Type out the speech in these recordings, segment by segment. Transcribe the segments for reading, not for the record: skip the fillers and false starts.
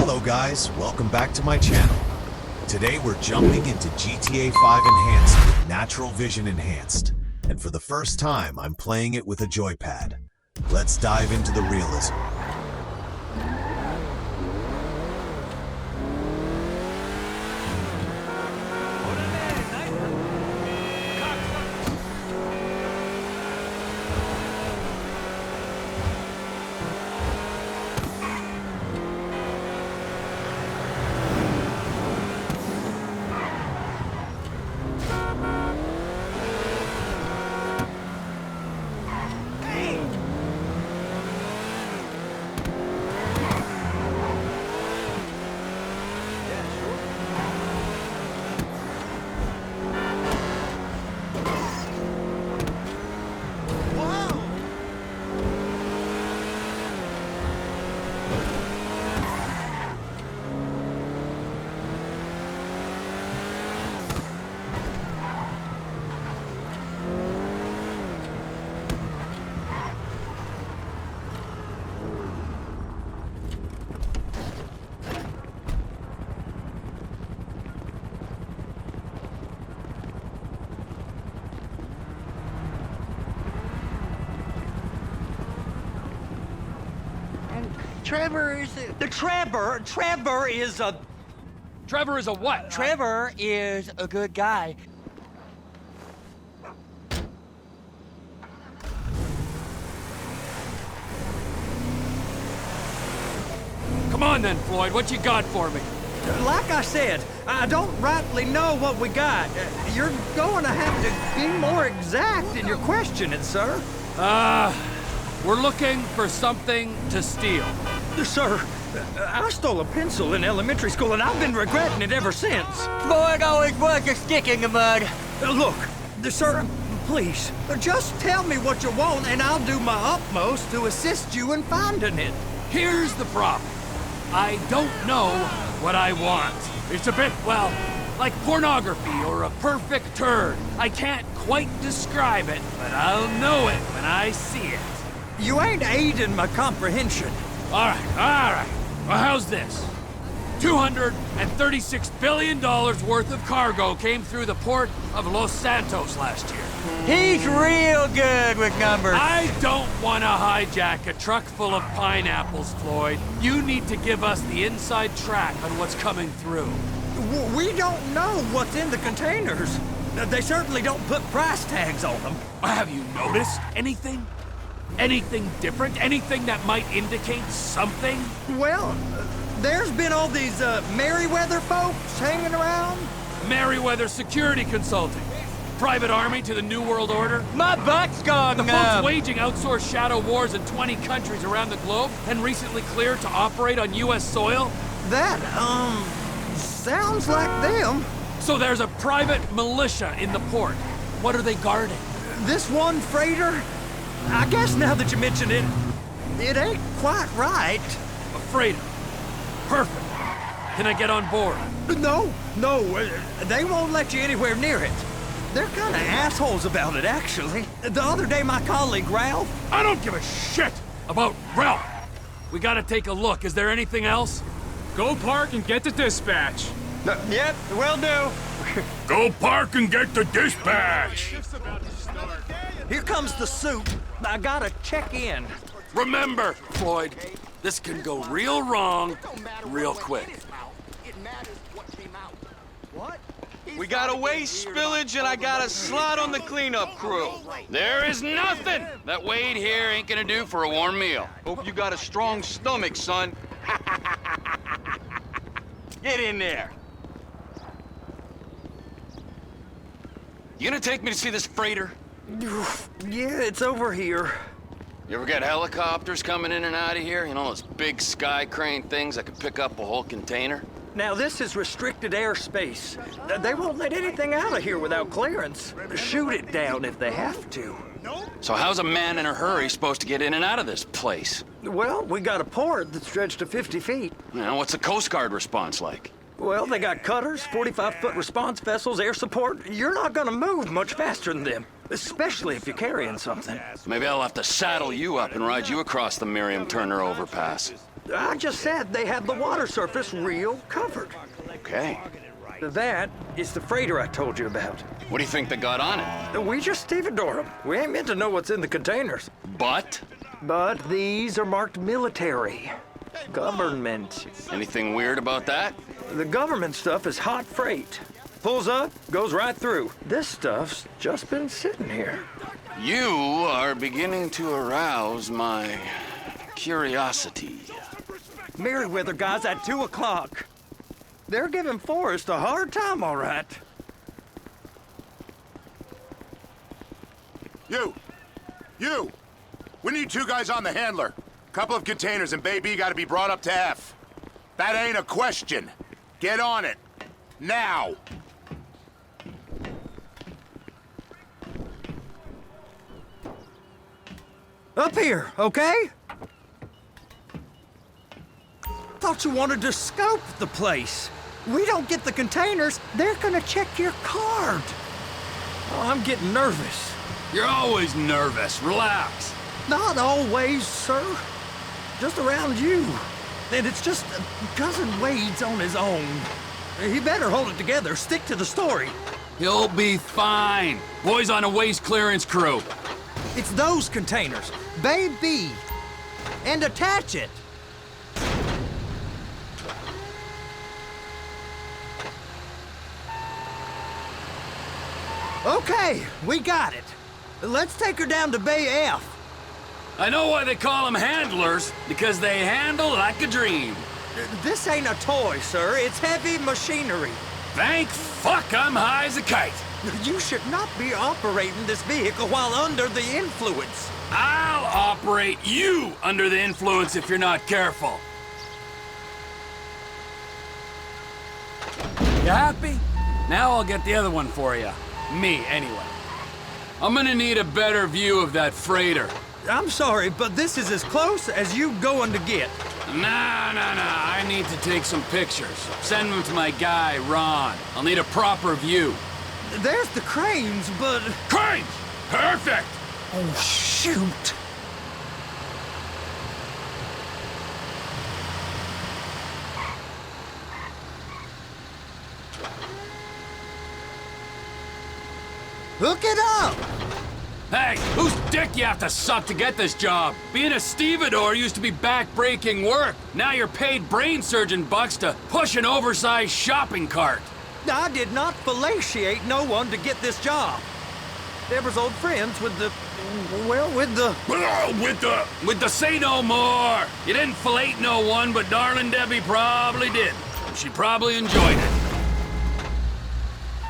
Hello guys, welcome back to my channel. Today we're jumping into GTA 5 Enhanced with NaturalVision Enhanced. And for the first time, I'm playing it with a Joypad. Let's dive into the realism. Trevor is a... Trevor is a what? Trevor is a good guy. Come on then, Floyd, what you got for me? Like I said, I don't rightly know what we got. You're going to have to be more exact in your questioning, sir. We're looking for something to steal. Sir, I stole a pencil in elementary school, and I've been regretting it ever since. Floyd always was a stick in the mud. Look, sir, please, just tell me what you want, and I'll do my utmost to assist you in finding it. Here's the problem. I don't know what I want. It's a bit, well, like pornography or a perfect turd. I can't quite describe it, but I'll know it when I see it. You ain't aiding my comprehension. All right. Well, how's this? $236 billion worth of cargo came through the port of Los Santos last year. He's real good with numbers. I don't want to hijack a truck full of pineapples, Floyd. You need to give us the inside track on what's coming through. We don't know what's in the containers. They certainly don't put price tags on them. Have you noticed anything? Anything different? Anything that might indicate something? Well, there's been all these Merryweather folks hanging around. Merryweather Security Consulting. Private army to the New World Order. My butt's gone The numb. folks waging outsourced shadow wars in 20 countries around the globe and recently cleared to operate on U.S. soil. That, sounds like them. So there's a private militia in the port. What are they guarding? This one freighter, I guess now that you mention it, it ain't quite right. A freighter. Perfect. Can I get on board? No, they won't let you anywhere near it. They're kind of assholes about it, actually. The other day, my colleague, Ralph... I don't give a shit about Ralph. We gotta take a look. Is there anything else? Go park and get the dispatch. Yep, will do. Go park and get the dispatch. Here comes the suit. I gotta check in. Remember, Floyd, this can go real wrong real quick. We got a waste spillage and I got a slot on the cleanup crew. There is nothing that Wade here ain't gonna do for a warm meal. Hope you got a strong stomach, son. Get in there. You gonna take me to see this freighter? Yeah, it's over here. You ever got helicopters coming in and out of here? You know, those big sky crane things that could pick up a whole container? Now, this is restricted airspace. They won't let anything out of here without clearance. Shoot it down if they have to. So how's a man in a hurry supposed to get in and out of this place? Well, we got a port that stretched to 50 feet. You know, what's the Coast Guard response like? Well, they got cutters, 45-foot response vessels, air support. You're not gonna move much faster than them, especially if you're carrying something. Maybe I'll have to saddle you up and ride you across the Miriam Turner overpass. I just said they have the water surface real covered. Okay. That is the freighter I told you about. What do you think they got on it? We just stevedore them. We ain't meant to know what's in the containers. But? But these are marked military. Government. Anything weird about that? The government stuff is hot freight. Pulls up, goes right through. This stuff's just been sitting here. You are beginning to arouse my curiosity. Merriweather guys at 2 o'clock. They're giving Forrest a hard time, all right. You! We need 2 guys on the handler. Couple of containers and Bay B gotta be brought up to F. That ain't a question. Get on it. Now! Up here, okay? Thought you wanted to scope the place. We don't get the containers, they're gonna check your card. Oh, I'm getting nervous. You're always nervous. Relax. Not always, sir. Just around you. And it's just Cousin Wade's on his own. He better hold it together, stick to the story. He'll be fine. Boy's on a waste clearance crew. It's those containers, Bay B, and attach it. Okay, we got it. Let's take her down to Bay F. I know why they call them handlers, because they handle like a dream. This ain't a toy, sir. It's heavy machinery. Thank fuck I'm high as a kite. You should not be operating this vehicle while under the influence. I'll operate you under the influence if you're not careful. You happy? Now I'll get the other one for you. Me, anyway. I'm gonna need a better view of that freighter. I'm sorry, but this is as close as you going to get. Nah. I need to take some pictures. Send them to my guy, Ron. I'll need a proper view. There's the cranes, but... Cranes! Perfect! Oh, shoot! Hook it up! Hey, whose dick you have to suck to get this job? Being a stevedore used to be back-breaking work. Now you're paid brain surgeon bucks to push an oversized shopping cart. I did not fellatiate no one to get this job. Deborah's old friends with the... well, with the... With the say no more. You didn't fillet no one, but darling Debbie probably did. She probably enjoyed it.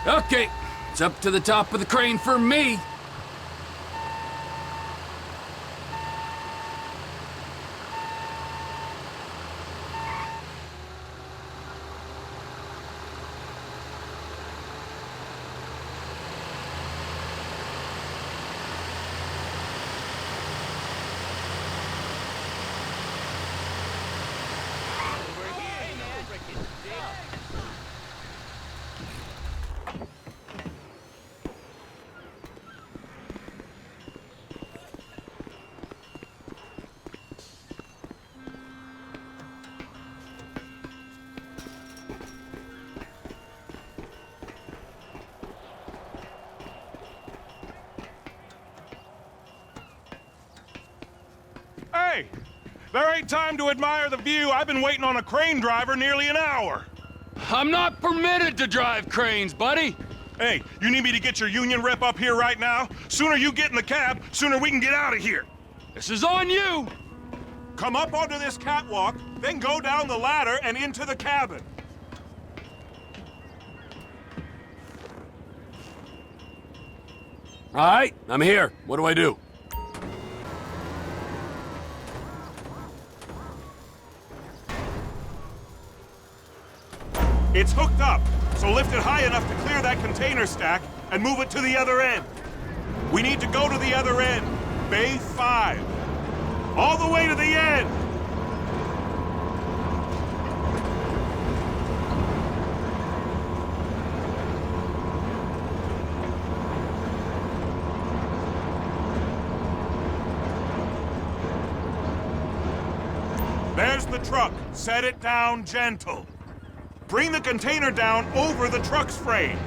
Okay, it's up to the top of the crane for me. Hey! There ain't time to admire the view. I've been waiting on a crane driver nearly an hour. I'm not permitted to drive cranes, buddy. Hey, you need me to get your union rep up here right now? Sooner you get in the cab, sooner we can get out of here. This is on you. Come up onto this catwalk, then go down the ladder and into the cabin. All right, I'm here. What do I do? It's hooked up, so lift it high enough to clear that container stack and move it to the other end. We need to go to the other end, Bay 5. All the way to the end! There's the truck. Set it down gentle. Bring the container down over the truck's frame.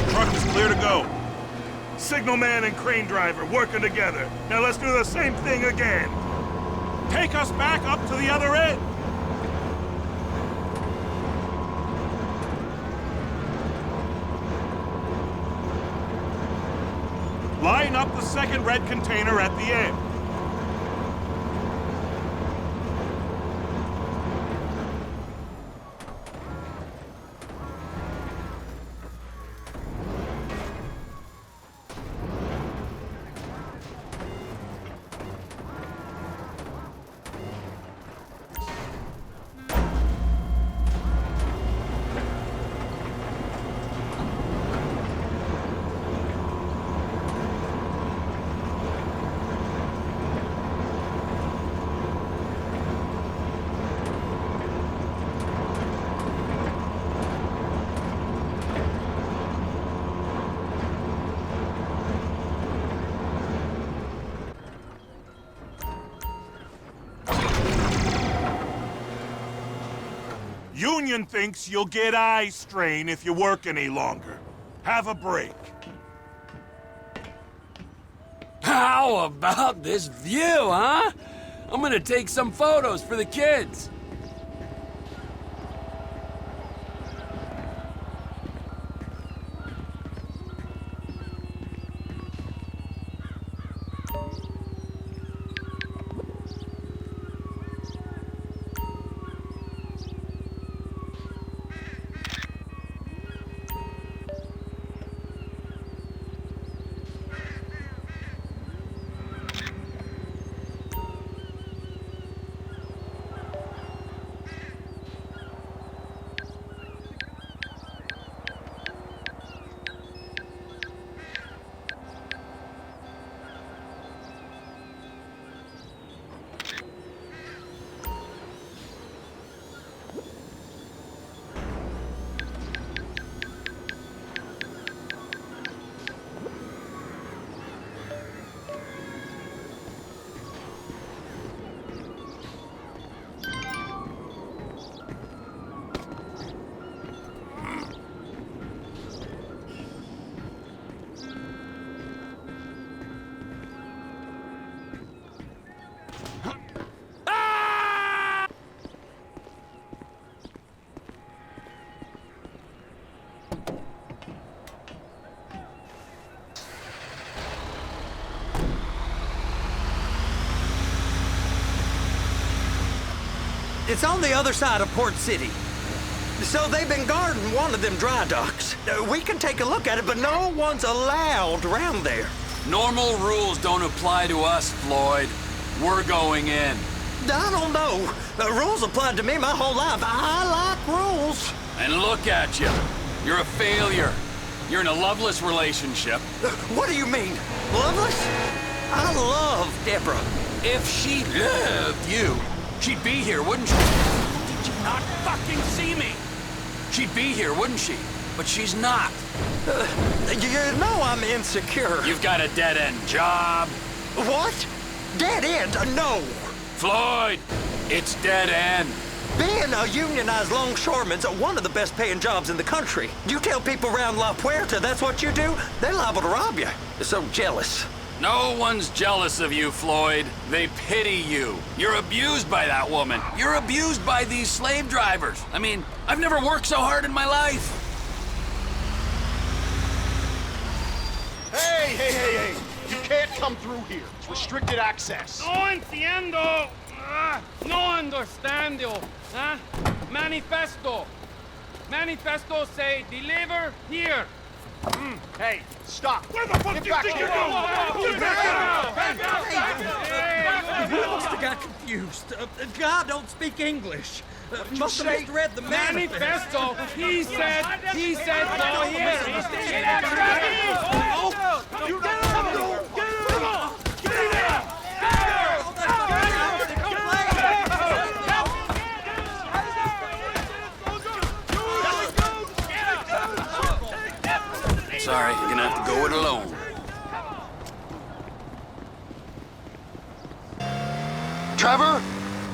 Truck is clear to go. Signalman and crane driver working together. Now let's do the same thing again. Take us back up to the other end. Line up the second red container at the end. Union thinks you'll get eye strain if you work any longer. Have a break. How about this view, huh? I'm gonna take some photos for the kids. It's on the other side of Port City. So they've been guarding one of them dry docks. We can take a look at it, but no one's allowed around there. Normal rules don't apply to us, Floyd. We're going in. I don't know. Rules applied to me my whole life. I like rules. And look at you. You're a failure. You're in a loveless relationship. What do you mean? Loveless? I love Deborah. If she loved you, she'd be here, wouldn't she? Did you not fucking see me? She'd be here, wouldn't she? But she's not. You know I'm insecure. You've got a dead-end job. What? Dead end? No. Floyd, it's dead end. Being a unionized longshoreman's one of the best paying jobs in the country. You tell people around La Puerta that's what you do, they're liable to rob you. They're so jealous. No one's jealous of you, Floyd. They pity you. You're abused by that woman. You're abused by these slave drivers. I mean, I've never worked so hard in my life. Hey! You can't come through here. It's restricted access. No entiendo. No understando. Manifesto. Manifesto say deliver here. Hey, stop. Where the fuck do you think you're going? You must have got confused. God don't speak English. Must have misread the Manifesto. He said go here. Get out of here. Get Sorry, you're gonna have to go it alone. Trevor,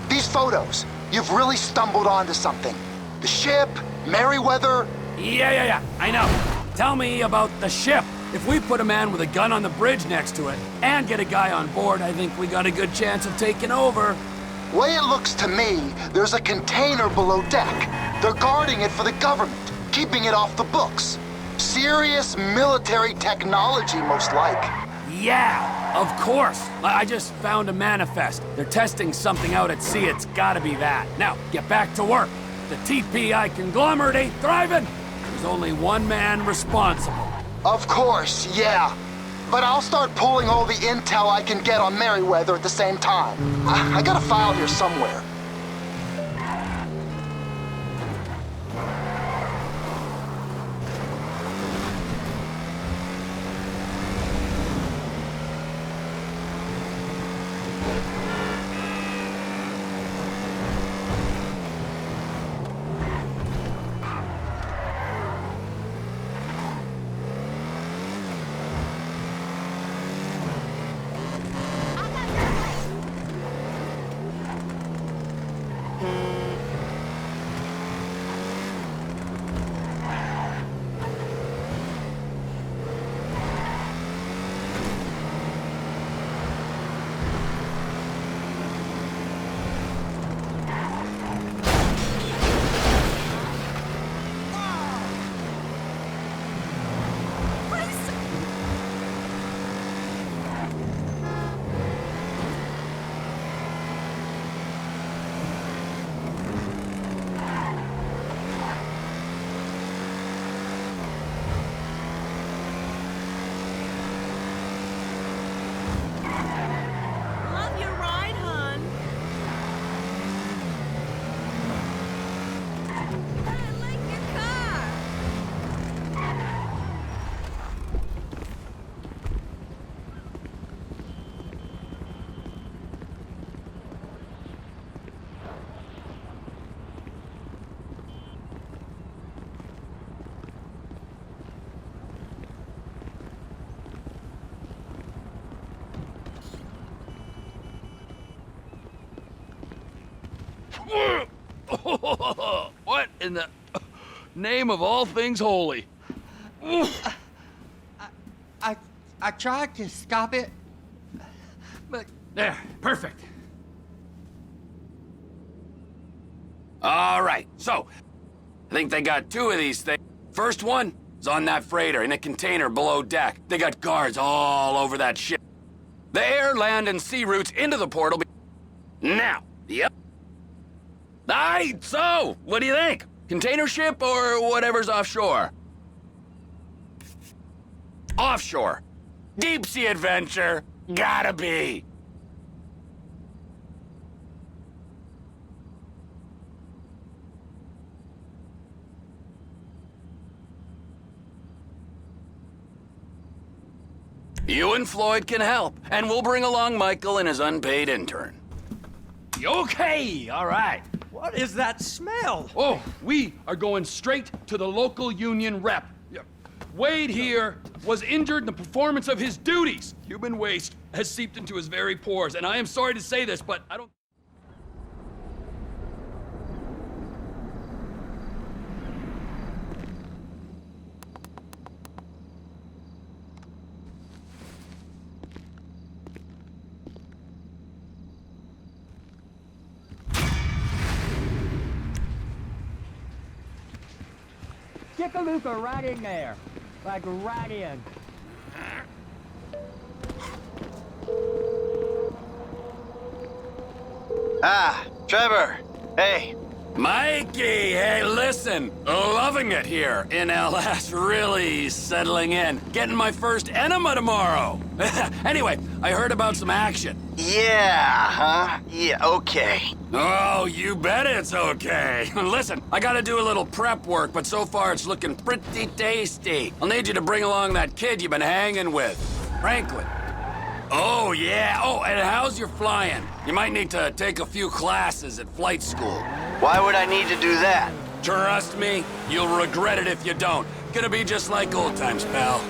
these photos, you've really stumbled onto something. The ship, Merryweather. Yeah, I know. Tell me about the ship. If we put a man with a gun on the bridge next to it and get a guy on board, I think we got a good chance of taking over. Way it looks to me, there's a container below deck. They're guarding it for the government, keeping it off the books. Serious military technology, most like. Yeah, of course. I just found a manifest. They're testing something out at sea. It's gotta be that. Now, get back to work. The TPI conglomerate ain't thriving. There's only one man responsible. Of course, yeah. But I'll start pulling all the intel I can get on Merryweather at the same time. I got a file here somewhere. What in the name of all things holy? I tried to stop it, but... There, perfect. All right, so, I think they got two of these things. First one is on that freighter in a container below deck. They got guards all over that ship. The air, land, and sea routes into the portal. Now, yep. Aight, so, what do you think? Container ship or whatever's offshore? Offshore. Deep sea adventure. Gotta be. You and Floyd can help, and we'll bring along Michael and his unpaid intern. Okay, all right. What is that smell? Oh, we are going straight to the local union rep. Wade here was injured in the performance of his duties. Human waste has seeped into his very pores, and I am sorry to say this, but I don't... Stick a Luca right in there. Like right in. Ah, Trevor. Hey. Mikey, hey, listen. Loving it here in LS. Really settling in. Getting my first enema tomorrow. Anyway, I heard about some action. Yeah, huh? Yeah, okay. Oh, you bet it's okay. Listen, I gotta do a little prep work, but so far it's looking pretty tasty. I'll need you to bring along that kid you've been hanging with, Franklin. Oh, yeah. Oh, and how's your flying? You might need to take a few classes at flight school. Why would I need to do that? Trust me, you'll regret it if you don't. Gonna be just like old times, pal.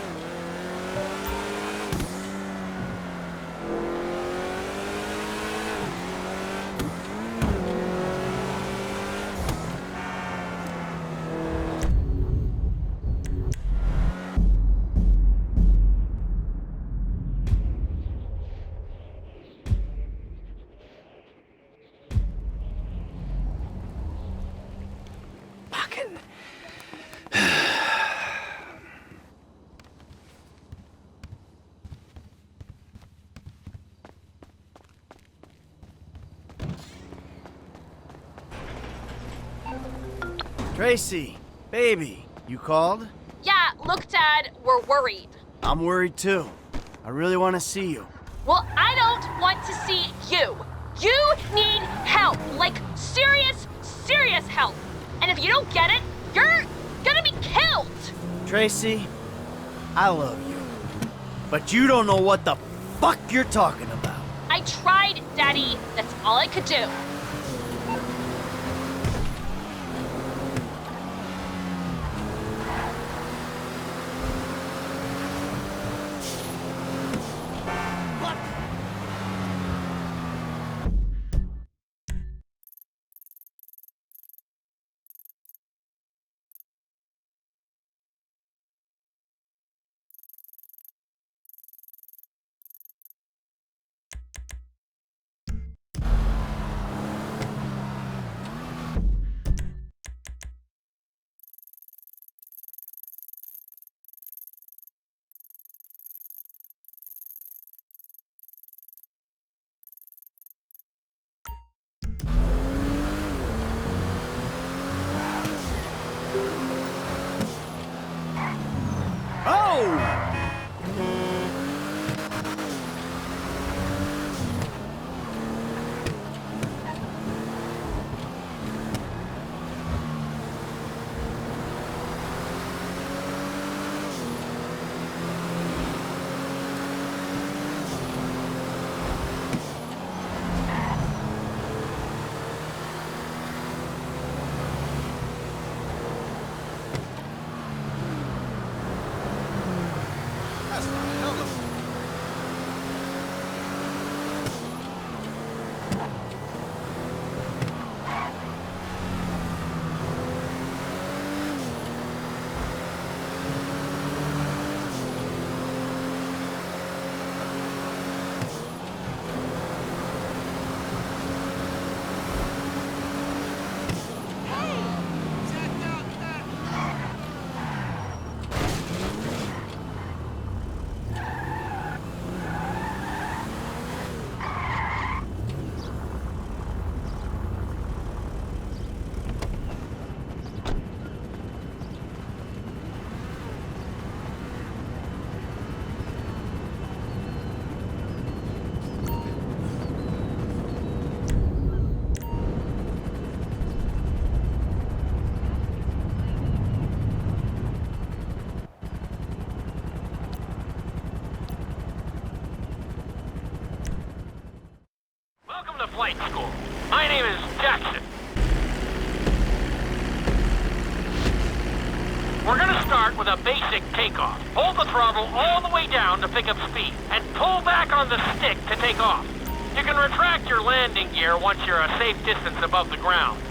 Tracy, baby, you called? Yeah, look, Dad, we're worried. I'm worried too. I really want to see you. Well, I don't want to see you. You need help, like serious, serious help. And if you don't get it, you're gonna be killed. Tracy, I love you. But you don't know what the fuck you're talking about. I tried, Daddy. That's all I could do. Flight school. My name is Jackson. We're gonna start with a basic takeoff. Hold the throttle all the way down to pick up speed, and pull back on the stick to take off. You can retract your landing gear once you're a safe distance above the ground.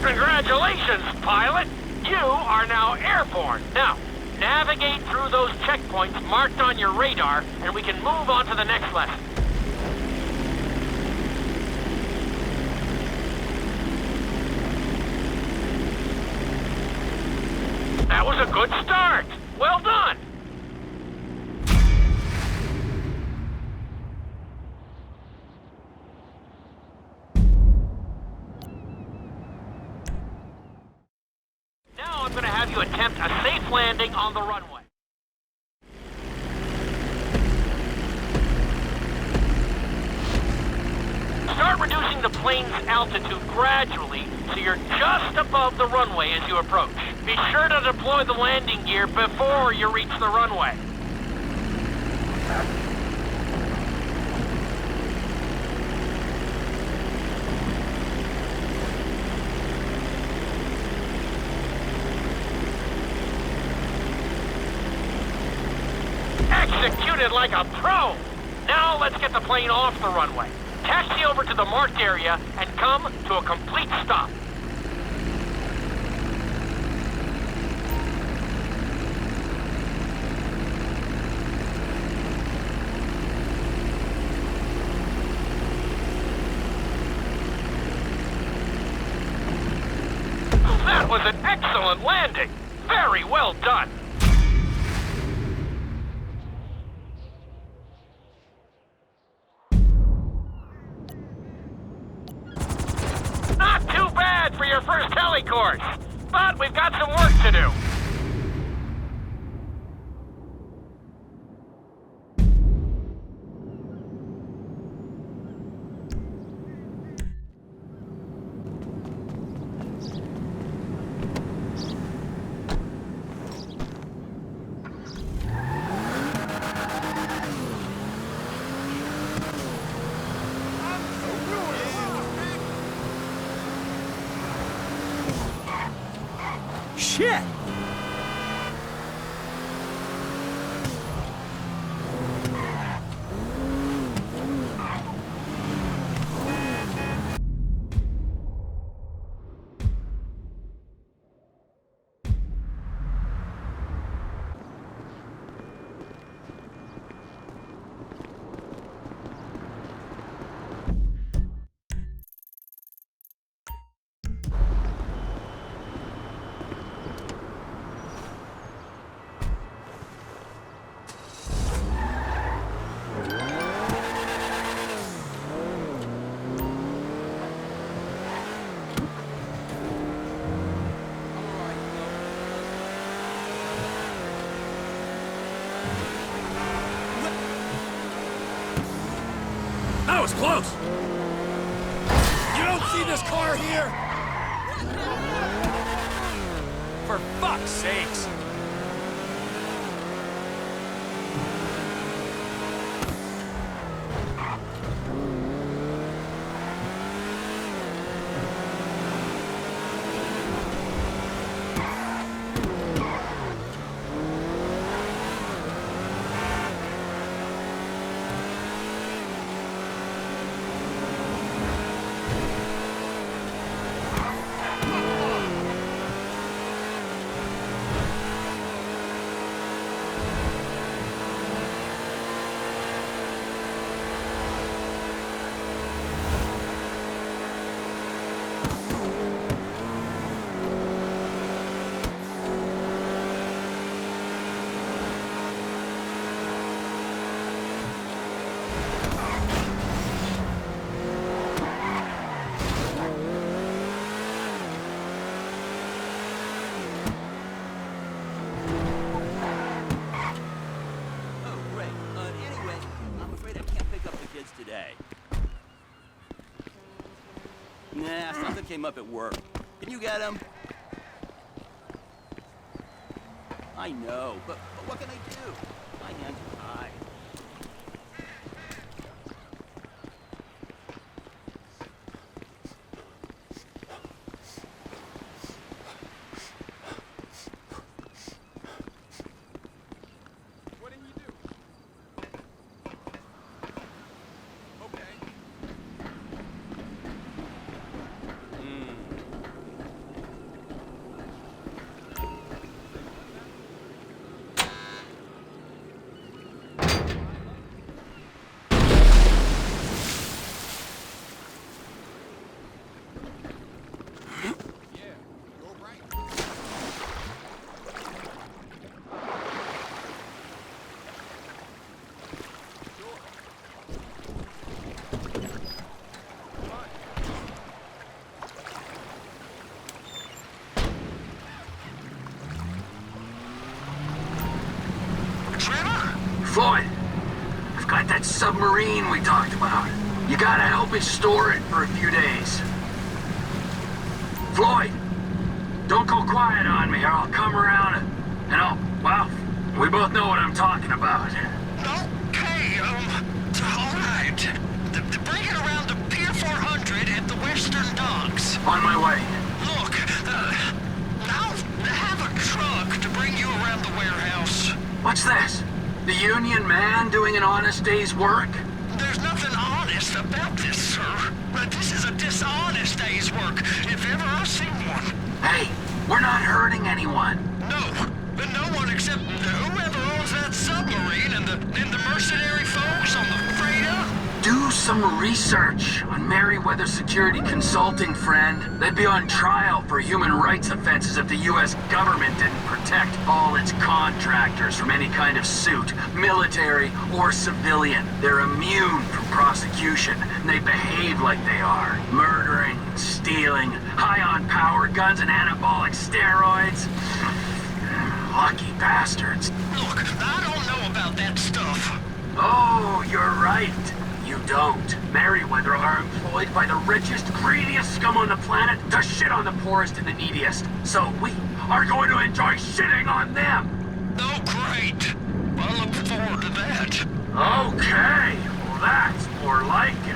Congratulations, pilot! You are now airborne. Now, navigate through those checkpoints marked on your radar, and we can move on to the next lesson. That was a good start. Well done. Now I'm going to have you attempt a safe landing on the runway. Start reducing the plane's altitude gradually so you're just above the runway as you approach. Be sure to deploy the landing gear before you reach the runway. executed like a pro! Now let's get the plane off the runway. Taxi over to the marked area and come to a complete stop. That was an excellent landing! Very well done! Not too bad for your first heli course, but we've got some work to do. Shit! That was close! You don't see this car here? For fuck's sakes! Nah, something came up at work. Can you get him? I know, but what can I do? My hands are tied. Floyd, I've got that submarine we talked about. You gotta help me store it for a few days. Floyd, don't go quiet on me or I'll come around and well, we both know what I'm talking about. Okay, alright. Bring it around to Pier 400 at the Western Docks. On my way. Look, I'll have a truck to bring you around the warehouse. What's this? The Union man doing an honest day's work? There's nothing honest about this, sir. But this is a dishonest day's work, if ever I've seen one. Hey, we're not hurting anyone. No, but no one except whoever owns that submarine and the mercenary folks on the freighter. Do some research on Merryweather Security Consulting, friend. They'd be on trial for human rights offenses if the U.S. government didn't protect all its contractors from any kind of suit, military or civilian. They're immune from prosecution, and they behave like they are. Murdering, stealing, high on power guns and anabolic steroids. Lucky bastards. Look, I don't know about that stuff. Oh, you're right. You don't. Merryweather are employed by the richest, greediest scum on the planet to shit on the poorest and the neediest. So we are going to enjoy shitting on them. Oh, great. I look forward to that. Okay. Well, that's more like it.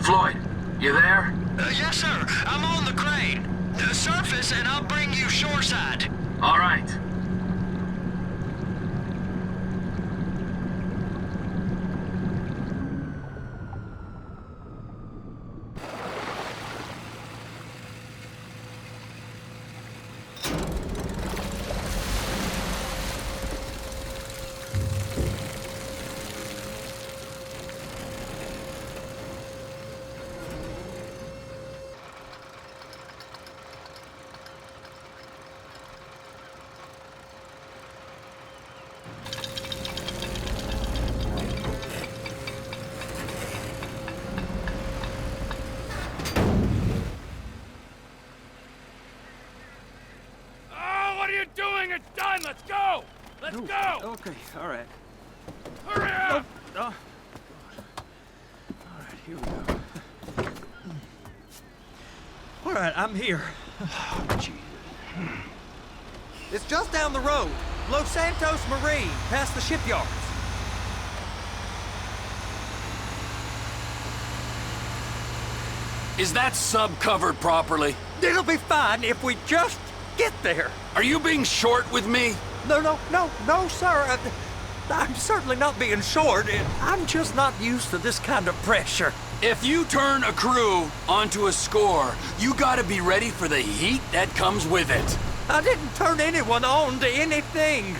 Floyd, you there? Yes, sir. I'm on the crane. Surface, and I'll bring you shoreside. All right. It's done! Let's go! Let's go! Okay, all right. Hurry up! Oh. All right, here we go. All right, I'm here. Oh, Jesus. It's just down the road. Los Santos Marine, past the shipyards. Is that sub covered properly? It'll be fine if we just get there. Are you being short with me? No, sir. I'm certainly not being short. I'm just not used to this kind of pressure. If you turn a crew onto a score, you gotta be ready for the heat that comes with it. I didn't turn anyone on to anything.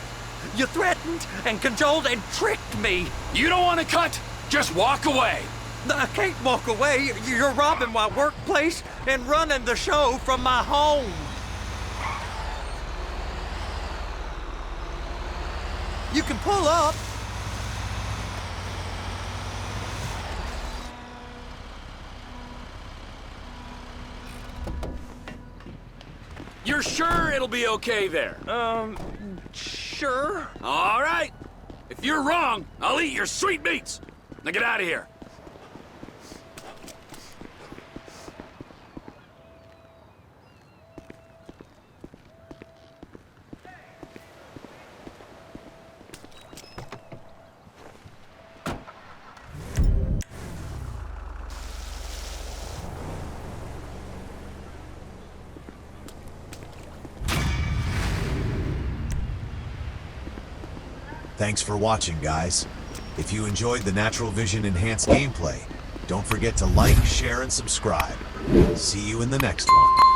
You threatened and cajoled and tricked me. You don't want to cut? Just walk away. I can't walk away. You're robbing my workplace and running the show from my home. You can pull up. You're sure it'll be okay there? Sure. All right. If you're wrong, I'll eat your sweet meats. Now get out of here. Thanks for watching, guys. If you enjoyed the NaturalVision Enhanced gameplay, don't forget to like, share, and subscribe. See you in the next one.